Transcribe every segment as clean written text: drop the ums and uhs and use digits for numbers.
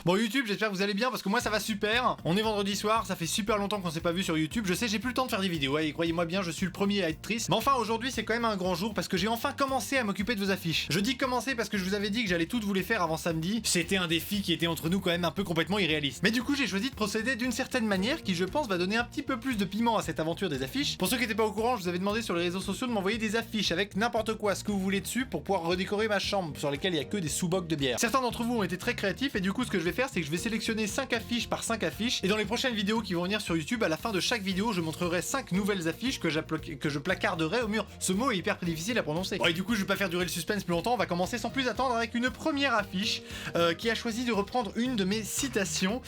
Bon YouTube, j'espère que vous allez bien parce que moi ça va super. On est vendredi soir, ça fait super longtemps qu'on s'est pas vu sur YouTube. Je sais, j'ai plus le temps de faire des vidéos, et croyez-moi bien, je suis le premier à être triste. Mais enfin aujourd'hui c'est quand même un grand jour parce que j'ai enfin commencé à m'occuper de vos affiches. Je dis commencer parce que je vous avais dit que j'allais toutes vous les faire avant samedi. C'était un défi qui était entre nous quand même un peu complètement irréaliste. Mais du coup j'ai choisi de procéder d'une certaine manière qui je pense va donner un petit peu plus de piment à cette aventure des affiches. Pour ceux qui n'étaient pas au courant, je vous avais demandé sur les réseaux sociaux de m'envoyer des affiches avec n'importe quoi, ce que vous voulez dessus pour pouvoir redécorer ma chambre sur lesquelles il y a que des sous-bocs de bière. Certains d'entre vous ont été très créatifs et du coup ce que je vais faire c'est que je vais sélectionner 5 affiches par 5 affiches et dans les prochaines vidéos qui vont venir sur YouTube, à la fin de chaque vidéo je montrerai 5 nouvelles affiches que je placarderai au mur. Ce mot est hyper difficile à prononcer. Bon, et du coup je vais pas faire durer le suspense plus longtemps, on va commencer sans plus attendre avec une première affiche qui a choisi de reprendre une de mes citations.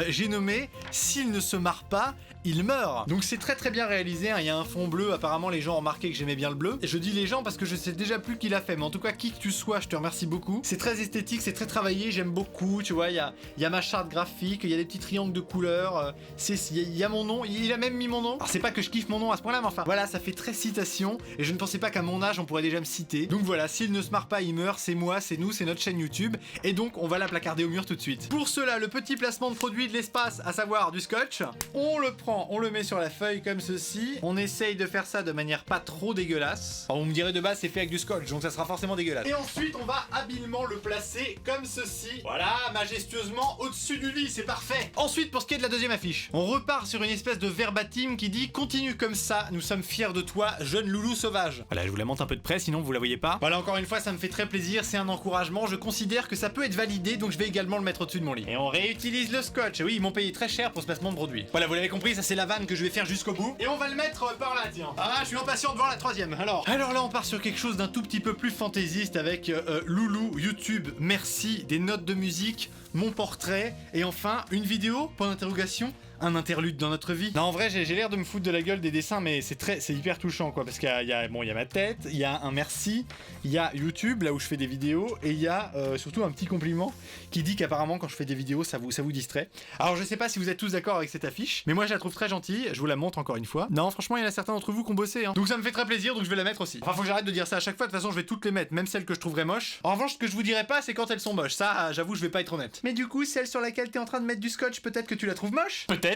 J'ai nommé « S'il ne se marre pas, il meurt ». Donc c'est très bien réalisé, hein. Il y a un fond bleu, apparemment les gens ont remarqué que j'aimais bien le bleu. Et je dis les gens parce que je sais déjà plus qui l'a fait, mais en tout cas qui que tu sois, je te remercie beaucoup. C'est très esthétique, c'est très travaillé, j'aime beaucoup, tu vois, il y a ma charte graphique, il y a des petits triangles de couleurs, il y a mon nom, il a même mis mon nom. Alors c'est pas que je kiffe mon nom à ce point-là, mais enfin voilà, ça fait très citation, et je ne pensais pas qu'à mon âge on pourrait déjà me citer. Donc voilà, s'il ne se marre pas, il meurt, c'est moi, c'est nous, c'est notre chaîne YouTube, et donc on va la placarder au mur tout de suite. Pour cela, le petit placement de produit de l'espace, à savoir du scotch, on le prend, on le met sur la feuille comme ceci, on essaye de faire ça de manière pas trop dégueulasse. Alors, vous me direz de base c'est fait avec du scotch, donc ça sera forcément dégueulasse. Et ensuite on va habilement le placer comme ceci, voilà, majestueusement au-dessus du lit, c'est parfait. Ensuite pour ce qui est de la deuxième affiche, on repart sur une espèce de verbatim qui dit « Continue comme ça, nous sommes fiers de toi, jeune loulou sauvage ». Voilà, je vous la montre un peu de près, sinon vous la voyez pas. Voilà, encore une fois ça me fait très plaisir, c'est un encouragement, je considère que ça peut être validé, donc je vais également le mettre au-dessus de mon lit. Et on réutilise le scotch, oui ils m'ont payé très cher pour ce placement de produit. Voilà, vous l'avez compris, ça c'est la vanne que je vais faire jusqu'au bout. Et on va le mettre par là, tiens. Ah, je suis impatient de voir la troisième. Alors là on part sur quelque chose d'un tout petit peu plus fantaisiste avec Loulou, YouTube, merci, des notes de musique, mon portrait, et enfin une vidéo, point d'interrogation, un interlude dans notre vie. Non, en vrai, j'ai l'air de me foutre de la gueule des dessins, mais c'est hyper touchant, quoi, parce qu'il y a ma tête, il y a un merci, il y a YouTube, là où je fais des vidéos, et il y a surtout un petit compliment qui dit qu'apparemment, quand je fais des vidéos, ça vous distrait. Alors, je sais pas si vous êtes tous d'accord avec cette affiche, mais moi, je la trouve très gentille, je vous la montre encore une fois. Non, franchement, il y en a certains d'entre vous qui ont bossé, hein. Donc ça me fait très plaisir, donc je vais la mettre aussi. Enfin, faut que j'arrête de dire ça à chaque fois, de toute façon, je vais toutes les mettre, même celles que je trouverais moches. En revanche, ce que je vous dirai pas, c'est quand elles sont moches. Ça, j'avoue, je vais pas être honnête. Mais du coup, celle sur laquelle t'es en train de mettre du scotch, peut-être que tu la trouves moche? Peut-être.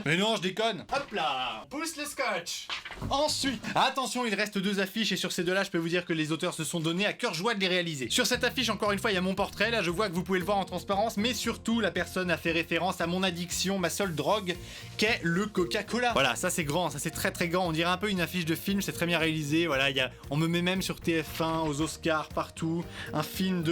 Mais non, je déconne. Hop là, pousse le scotch. Ensuite, attention, il reste 2 affiches et sur ces 2-là, je peux vous dire que les auteurs se sont donnés à cœur joie de les réaliser. Sur cette affiche, encore une fois, il y a mon portrait. Là, je vois que vous pouvez le voir en transparence, mais surtout, la personne a fait référence à mon addiction, ma seule drogue, qu'est le Coca-Cola. Voilà, ça c'est grand, ça c'est très grand. On dirait un peu une affiche de film, c'est très bien réalisé. Voilà, on me met même sur TF1, aux Oscars, partout. Un film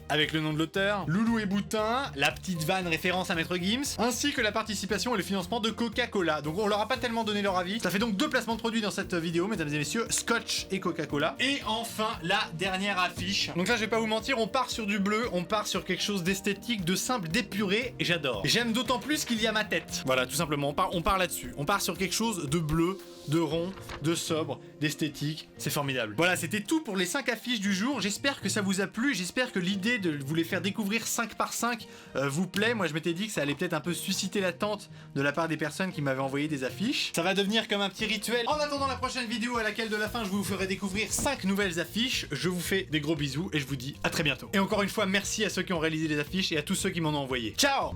avec le nom de l'auteur, Loulou et Boutin, la petite vanne référence à Maître Gims, ainsi que la participation et le financement de Coca-Cola. Donc on leur a pas tellement donné leur avis. Ça fait donc 2 placements de produits dans cette vidéo, mesdames et messieurs, Scotch et Coca-Cola. Et enfin, la dernière affiche. Donc là, je vais pas vous mentir, on part sur du bleu, on part sur quelque chose d'esthétique, de simple, d'épuré, et j'adore. J'aime d'autant plus qu'il y a ma tête. Voilà, tout simplement, on part là-dessus. On part sur quelque chose de bleu, de rond, de sobre, d'esthétique, c'est formidable. Voilà, c'était tout pour les 5 affiches du jour, j'espère que ça vous a plu, j'espère que l'idée de vous les faire découvrir 5 par 5 vous plaît. Moi je m'étais dit que ça allait peut-être un peu susciter l'attente de la part des personnes qui m'avaient envoyé des affiches. Ça va devenir comme un petit rituel. En attendant la prochaine vidéo à laquelle de la fin je vous ferai découvrir 5 nouvelles affiches, je vous fais des gros bisous et je vous dis à très bientôt. Et encore une fois, merci à ceux qui ont réalisé les affiches et à tous ceux qui m'en ont envoyé. Ciao!